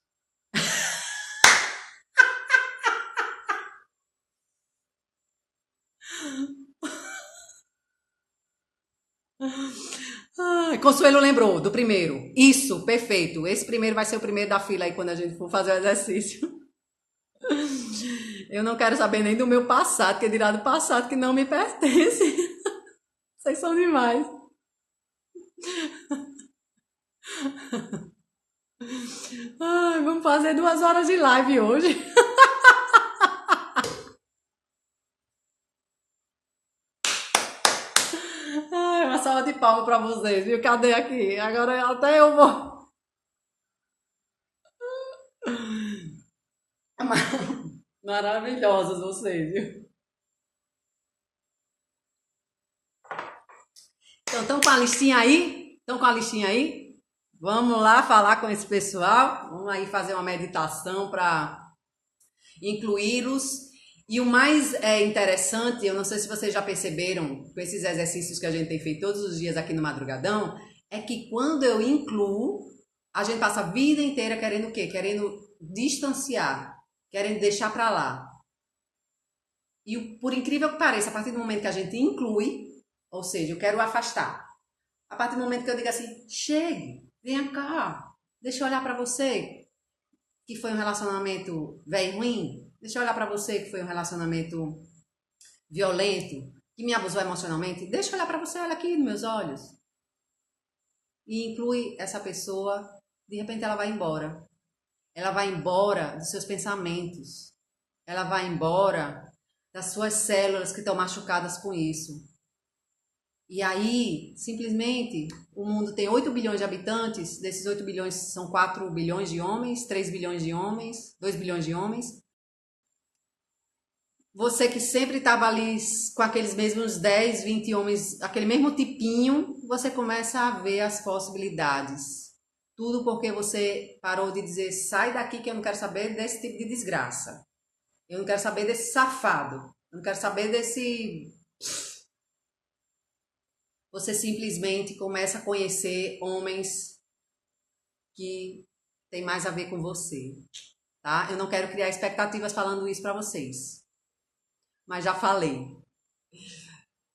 Ai, Consuelo lembrou do primeiro. Isso, perfeito. Esse primeiro vai ser o primeiro da fila aí quando a gente for fazer o exercício. Eu não quero saber nem do meu passado, que dirá do passado que não me pertence. Vocês são demais. Ai, vamos fazer 2 horas de live hoje. Ai, uma salva de palmas pra vocês, viu? Cadê aqui? Agora até eu vou. Maravilhosos vocês, viu? Então, estão com a listinha aí? Estão com a listinha aí? Vamos lá falar com esse pessoal. Vamos aí fazer uma meditação para incluí-los. E o mais interessante, eu não sei se vocês já perceberam com esses exercícios que a gente tem feito todos os dias aqui no Madrugadão, é que quando eu incluo, a gente passa a vida inteira querendo o quê? Querendo distanciar, querendo deixar para lá. E por incrível que pareça, a partir do momento que a gente inclui, ou seja, eu quero afastar. A partir do momento que eu digo assim, chegue, venha cá, deixa eu olhar para você, que foi um relacionamento velho e ruim. Deixa eu olhar pra você que foi um relacionamento violento, que me abusou emocionalmente. Deixa eu olhar pra você, olha aqui nos meus olhos. E inclui essa pessoa, de repente ela vai embora. Ela vai embora dos seus pensamentos. Ela vai embora das suas células que estão machucadas com isso. E aí, simplesmente, o mundo tem 8 bilhões de habitantes. Desses 8 bilhões são 4 bilhões de homens, 3 bilhões de homens, 2 bilhões de homens. Você que sempre estava ali com aqueles mesmos 10, 20 homens, aquele mesmo tipinho, você começa a ver as possibilidades. Tudo porque você parou de dizer, sai daqui que eu não quero saber desse tipo de desgraça. Eu não quero saber desse safado. Eu não quero saber desse... Você simplesmente começa a conhecer homens que tem mais a ver com você, tá? Eu não quero criar expectativas falando isso para vocês. Mas já falei.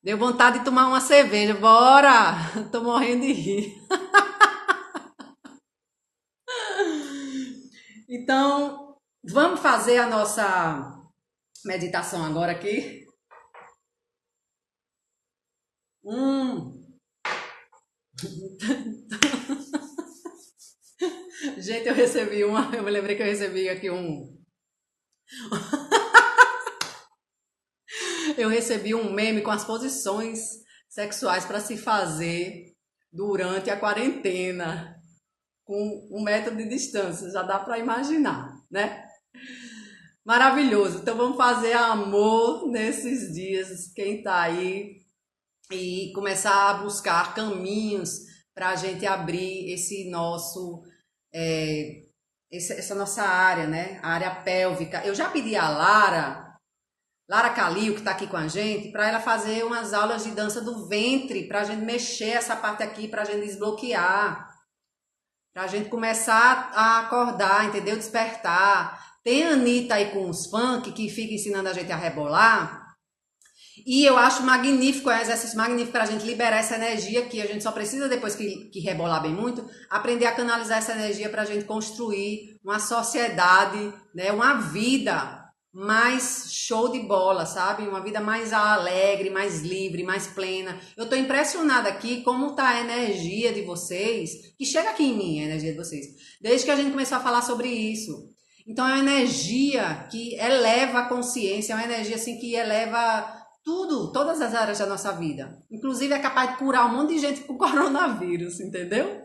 Deu vontade de tomar uma cerveja. Bora! Tô morrendo de rir. Então, vamos fazer a nossa meditação agora aqui. Gente, eu recebi uma... Eu me lembrei que eu recebi aqui Eu recebi um meme com as posições sexuais para se fazer durante a quarentena, com 1 metro de distância, já dá para imaginar, né? Maravilhoso. Então vamos fazer amor nesses dias, quem tá aí, e começar a buscar caminhos para a gente abrir esse nosso, essa nossa área, né? A área pélvica. Eu já pedi a Lara Calil, que está aqui com a gente, para ela fazer umas aulas de dança do ventre, para a gente mexer essa parte aqui, para a gente desbloquear, para a gente começar a acordar, entendeu? Despertar. Tem a Anitta aí com os funk, que fica ensinando a gente a rebolar, e eu acho magnífico, é um exercício magnífico para a gente liberar essa energia, que a gente só precisa, depois que rebolar bem muito, aprender a canalizar essa energia para a gente construir uma sociedade, né? Uma vida mais show de bola, sabe? Uma vida mais alegre, mais livre, mais plena. Eu tô impressionada aqui como tá a energia de vocês, que chega aqui em mim, a energia de vocês, desde que a gente começou a falar sobre isso. Então é uma energia que eleva a consciência, é uma energia assim que eleva tudo, todas as áreas da nossa vida. Inclusive é capaz de curar um monte de gente com coronavírus, entendeu?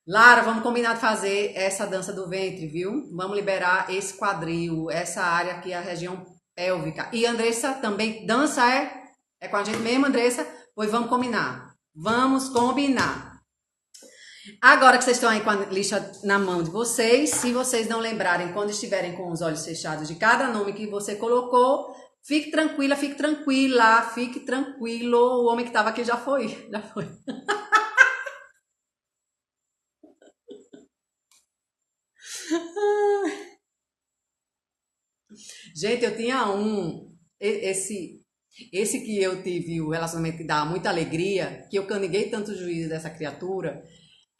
Lara, vamos combinar de fazer essa dança do ventre, viu? Vamos liberar esse quadril, essa área aqui, a região pélvica. E Andressa também dança, é? É com a gente mesmo, Andressa? Pois vamos combinar. Vamos combinar. Agora que vocês estão aí com a lista na mão de vocês, se vocês não lembrarem quando estiverem com os olhos fechados de cada nome que você colocou, fique tranquila, fique tranquila, fique tranquilo. O homem que estava aqui já foi, já foi. Gente, eu tinha esse que eu tive o relacionamento que dá muita alegria, que eu caniguei tanto o juízo dessa criatura,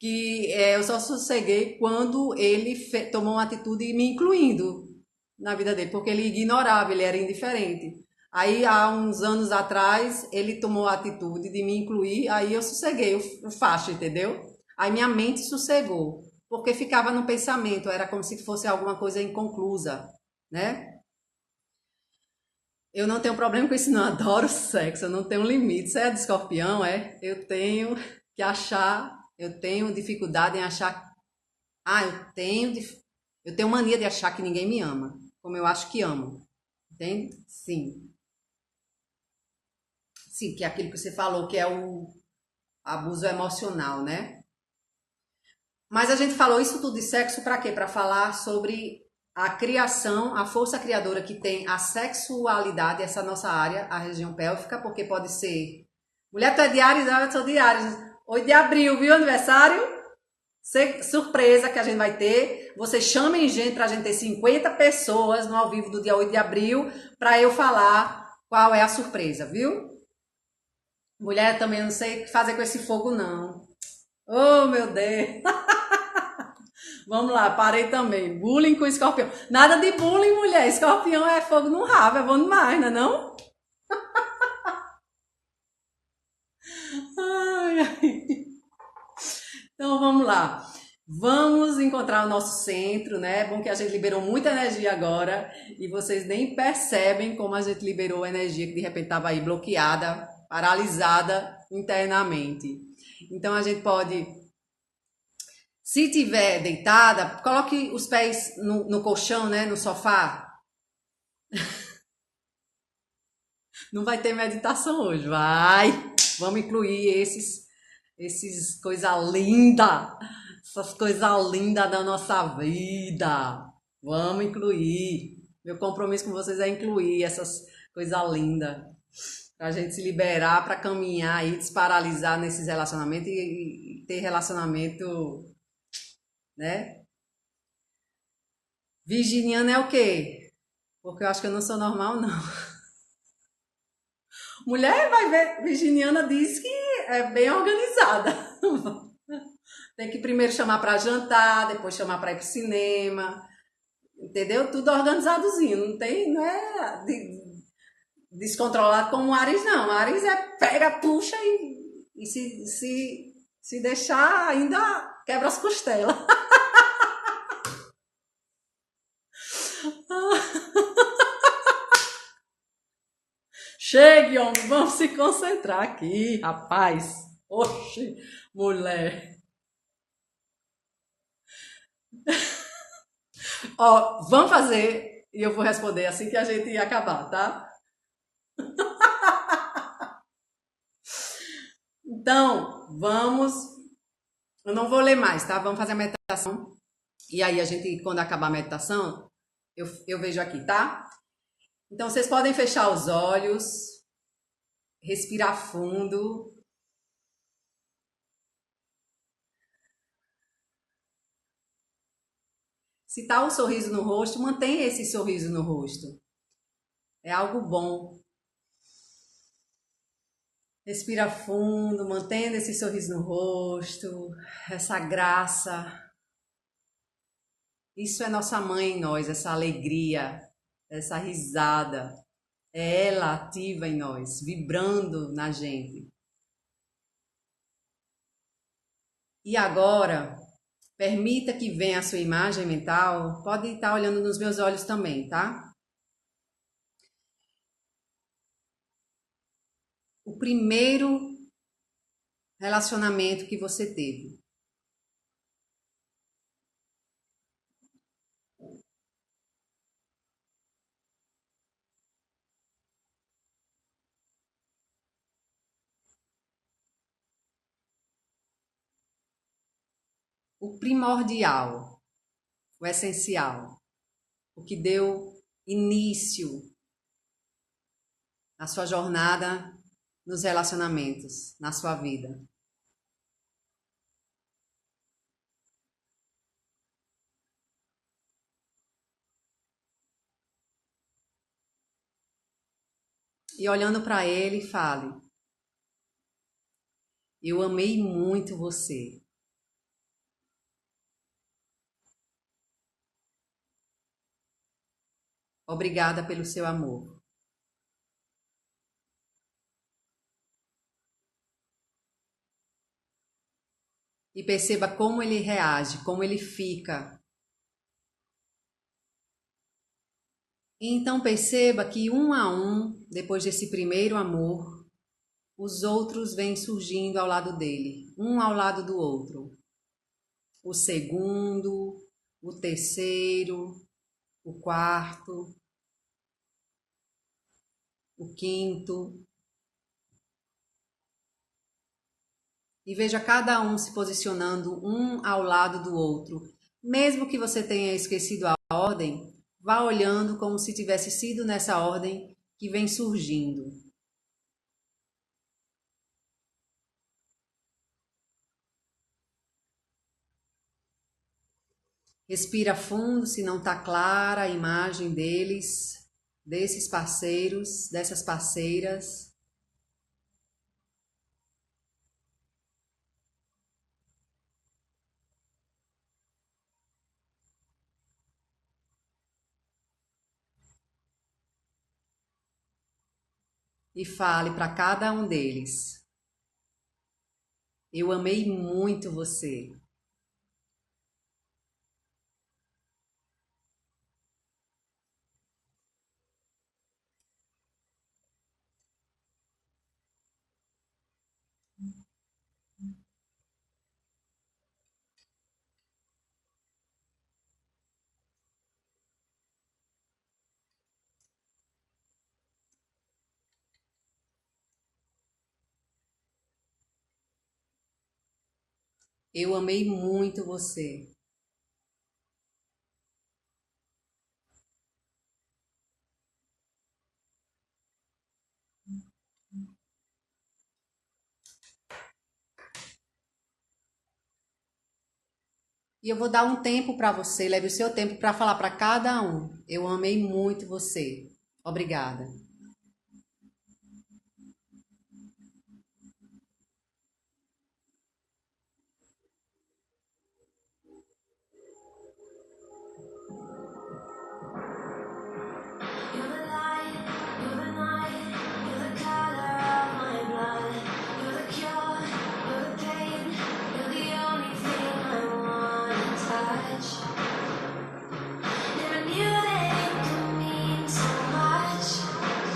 que eu só sosseguei quando ele tomou uma atitude me incluindo na vida dele, porque ele ignorava, ele era indiferente. Aí, há uns anos atrás, ele tomou a atitude de me incluir, aí eu sosseguei o facho, entendeu? Aí minha mente sossegou, porque ficava no pensamento, era como se fosse alguma coisa inconclusa, né? Eu não tenho problema com isso, não. Adoro sexo, eu não tenho limite. Isso é de escorpião, é? Eu tenho que achar, eu tenho dificuldade em achar. Ah, eu tenho mania de achar que ninguém me ama, como eu acho que amo. Entende? Sim. Sim, que é aquilo que você falou, que é o abuso emocional, né? Mas a gente falou isso tudo de sexo para quê? Para falar sobre a criação, a força criadora que tem a sexualidade, essa nossa área, a região pélvica, porque pode ser. Mulher, tu é de Áries? Eu sou de Áries. 8 de abril, viu? Aniversário? Surpresa que a gente vai ter. Vocês chamem gente pra gente ter 50 pessoas no ao vivo do dia 8 de abril para eu falar qual é a surpresa, viu? Mulher, também não sei o que fazer com esse fogo, não. Oh, meu Deus! Vamos lá, parei também. Bullying com escorpião. Nada de bullying, mulher. Escorpião é fogo no rabo, é bom demais, não é não? Ai, ai. Então vamos lá. Vamos encontrar o nosso centro, né? É bom que a gente liberou muita energia agora e vocês nem percebem como a gente liberou a energia que de repente estava aí bloqueada, paralisada internamente. Então a gente pode, se tiver deitada, coloque os pés no colchão, né? No sofá. Não vai ter meditação hoje, vai. Vamos incluir esses coisa linda, essas coisas lindas da nossa vida. Vamos incluir. Meu compromisso com vocês é incluir essas coisas lindas. Pra gente se liberar, pra caminhar e desparalisar nesses relacionamentos e ter relacionamento, né? Virginiana é o quê? Porque eu acho que eu não sou normal, não. Mulher vai ver, Virginiana diz que é bem organizada. Tem que primeiro chamar para jantar, depois chamar para ir pro cinema, entendeu? Tudo organizadozinho, não tem, não é descontrolado como o Ares, não. O Ares é pega, puxa e se deixar ainda quebra as costelas. Chegue, homem, vamos se concentrar aqui, rapaz. Oxe, mulher. Ó, vamos fazer e eu vou responder assim que a gente acabar, tá? Então, vamos. Eu não vou ler mais, tá? Vamos fazer a meditação. E aí, a gente, quando acabar a meditação, eu vejo aqui, tá? Então, vocês podem fechar os olhos, respirar fundo. Se tá um sorriso no rosto, mantenha esse sorriso no rosto. É algo bom. Respira fundo, mantendo esse sorriso no rosto, essa graça. Isso é nossa mãe em nós, essa alegria, essa risada. É ela ativa em nós, vibrando na gente. E agora, permita que venha a sua imagem mental. Pode estar olhando nos meus olhos também, tá? o primeiro relacionamento que você teve. O primordial, o essencial, o que deu início à sua jornada nos relacionamentos, na sua vida. E olhando para ele, fale: eu amei muito você. Obrigada pelo seu amor. E perceba como ele reage, como ele fica. E então perceba que um a um, depois desse primeiro amor, os outros vêm surgindo ao lado dele, um ao lado do outro. O segundo, o terceiro, o quarto, o quinto. E veja cada um se posicionando um ao lado do outro. Mesmo que você tenha esquecido a ordem, vá olhando como se tivesse sido nessa ordem que vem surgindo. Respira fundo se não está clara a imagem deles, desses parceiros, dessas parceiras. E fale para cada um deles: eu amei muito você. Eu amei muito você. E eu vou dar um tempo para você, leve o seu tempo para falar para cada um: eu amei muito você. Obrigada. Never knew that it could mean so much.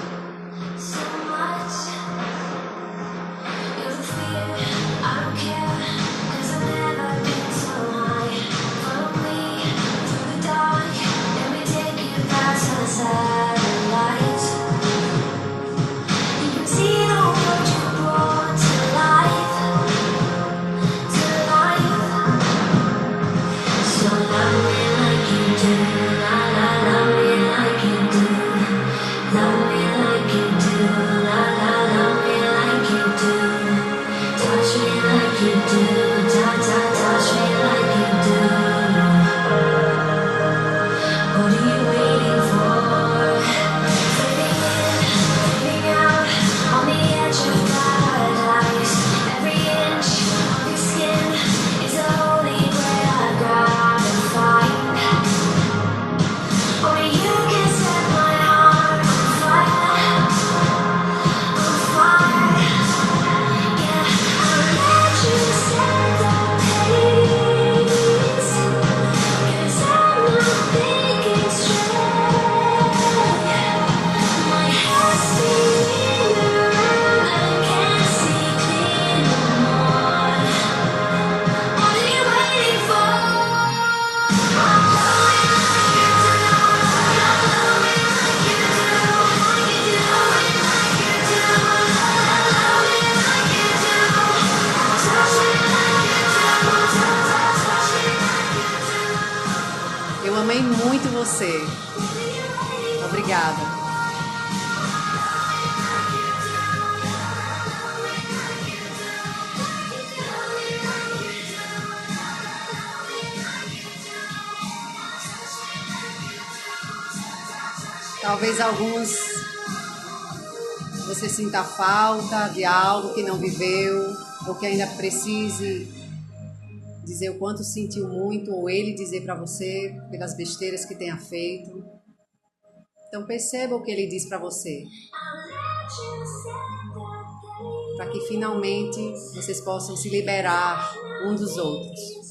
amei muito você. Obrigada. Talvez alguns você sinta falta de algo que não viveu, ou que ainda precise dizer o quanto sentiu muito, ou ele dizer para você pelas besteiras que tenha feito. Então perceba o que ele diz para você, para que finalmente vocês possam se liberar um dos outros.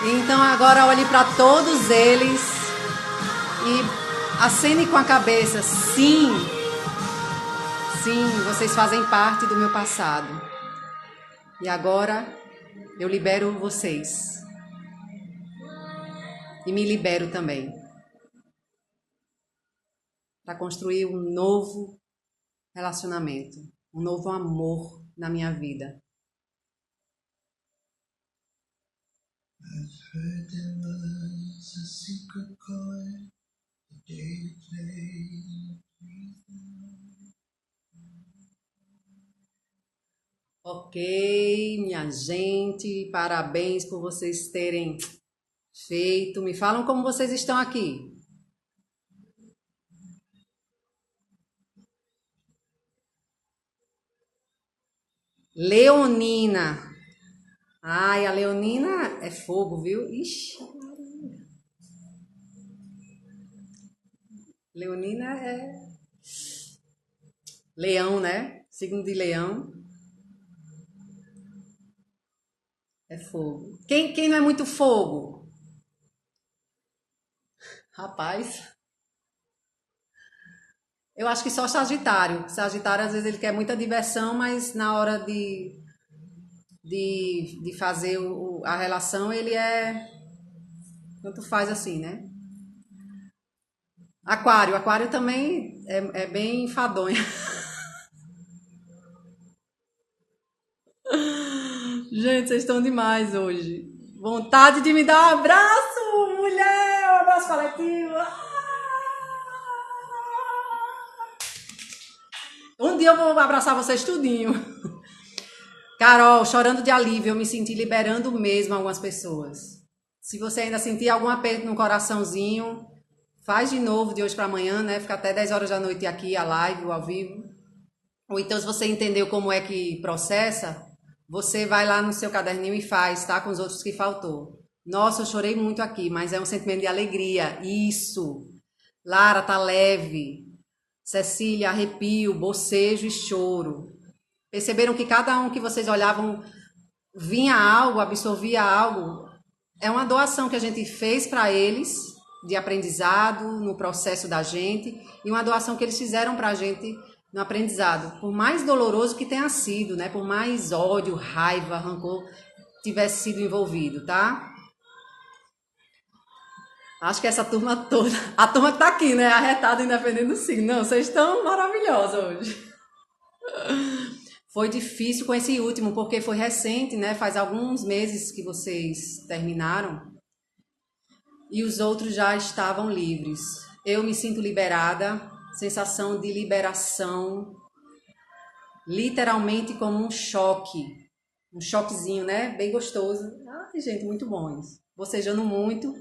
Então agora olhe para todos eles e acene com a cabeça. Sim, sim, vocês fazem parte do meu passado. E agora eu libero vocês. E me libero também. Para construir um novo relacionamento, um novo amor na minha vida. I've heard there was a secret chord, the day you played. Ok, minha gente, parabéns por vocês terem feito. Me falam como vocês estão aqui. Leonina. Ai, a Leonina é fogo, viu? Ixi. Leonina é leão, né? Signo de leão. É fogo. Quem não é muito fogo? Rapaz. Eu acho que só Sagitário. Sagitário, às vezes, ele quer muita diversão, mas na hora de fazer a relação, ele é... Tanto faz assim, né? Aquário também é bem enfadonho. Gente, vocês estão demais hoje. Vontade de me dar um abraço, mulher! Um abraço coletivo. Um dia eu vou abraçar vocês tudinho. Carol, chorando de alívio, eu me senti liberando mesmo algumas pessoas. Se você ainda sentir algum aperto no coraçãozinho, faz de novo de hoje para amanhã, né? Fica até 10 horas da noite aqui, a live, o ao vivo. Ou então, se você entendeu como é que processa, você vai lá no seu caderninho e faz, tá? Com os outros que faltou. Nossa, eu chorei muito aqui, mas é um sentimento de alegria. Isso. Lara, tá leve. Cecília, arrepio, bocejo e choro. Perceberam que cada um que vocês olhavam vinha algo, absorvia algo. É uma doação que a gente fez para eles, de aprendizado, no processo da gente, e uma doação que eles fizeram para a gente no aprendizado. Por mais doloroso que tenha sido, né? Por mais ódio, raiva, rancor tivesse sido envolvido, tá? Acho que essa turma toda, a turma que tá aqui, né? Arretada, independente do signo. Não, vocês estão maravilhosas hoje. Foi difícil com esse último, porque foi recente, né? Faz alguns meses que vocês terminaram. E os outros já estavam livres. Eu me sinto liberada, sensação de liberação, literalmente como um choque. Um choquezinho, né? Bem gostoso. Ai, gente, muito bom isso. Bocejando muito.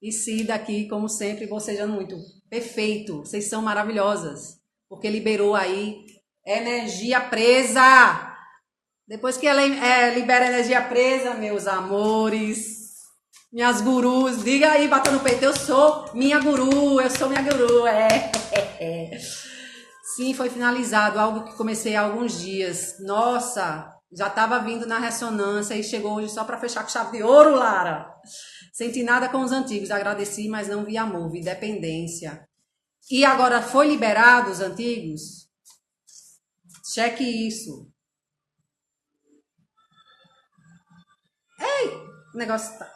E Cida aqui, como sempre, bocejando muito. Perfeito, vocês são maravilhosas. Porque liberou aí energia presa. Depois que ela libera energia presa, meus amores, Minhas gurus, diga aí, bata no peito, eu sou minha guru, é. Sim, foi finalizado, algo que comecei há alguns dias. Nossa, já estava vindo na ressonância e chegou hoje só para fechar com chave de ouro, Lara. Senti nada com os antigos, agradeci, mas não vi amor, vi dependência. E agora foi liberado os antigos? Cheque isso. O negócio tá...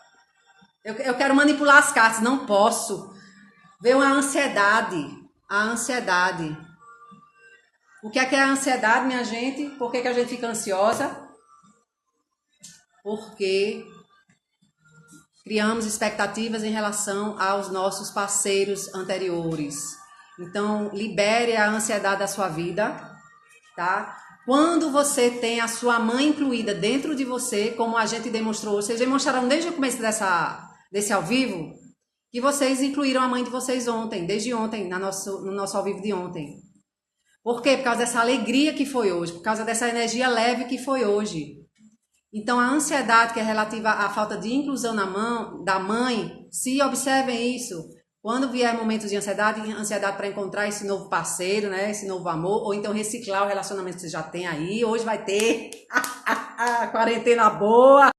Eu quero manipular as cartas, não posso. Veio uma ansiedade. A ansiedade. O que é a ansiedade, minha gente? Por que a gente fica ansiosa? Porque criamos expectativas em relação aos nossos parceiros anteriores. Então, libere a ansiedade da sua vida, tá? Quando você tem a sua mãe incluída dentro de você, como a gente demonstrou, vocês demonstraram desde o começo desse ao vivo, que vocês incluíram a mãe de vocês ontem, desde ontem, no nosso ao vivo de ontem. Por quê? Por causa dessa alegria que foi hoje, por causa dessa energia leve que foi hoje. Então, a ansiedade que é relativa à falta de inclusão da mãe, se observem isso. Quando vier momentos de ansiedade para encontrar esse novo parceiro, né, esse novo amor, ou então reciclar o relacionamento que você já tem aí. Hoje vai ter quarentena boa.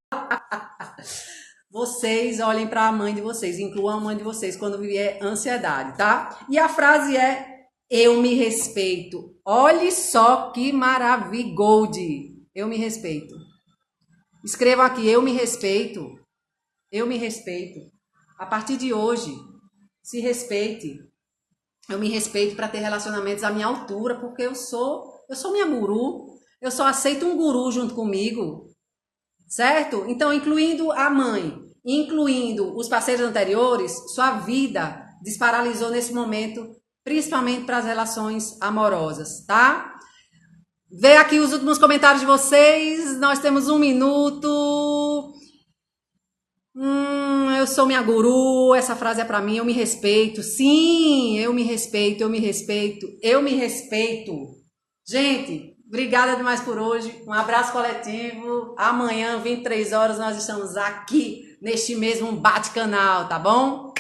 Vocês olhem para a mãe de vocês, incluam a mãe de vocês quando vier ansiedade, tá? E a frase é: eu me respeito. Olhe só que maravigold. Eu me respeito. Escreva aqui: eu me respeito. Eu me respeito. A partir de hoje, se respeite. Eu me respeito para ter relacionamentos à minha altura, porque eu sou minha guru. Eu só aceito um guru junto comigo. Certo? Então, incluindo a mãe, incluindo os parceiros anteriores, sua vida desparalisou nesse momento, principalmente para as relações amorosas, tá? Vê aqui os últimos comentários de vocês. Nós temos 1 minuto. Eu sou minha guru. Essa frase é pra mim. Eu me respeito. Sim, eu me respeito. Eu me respeito. Eu me respeito. Gente, obrigada demais por hoje. Um abraço coletivo. Amanhã, 23 horas, nós estamos aqui neste mesmo bate-canal, tá bom?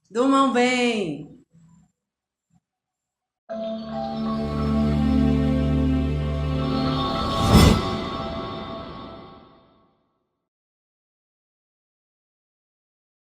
Durmam bem.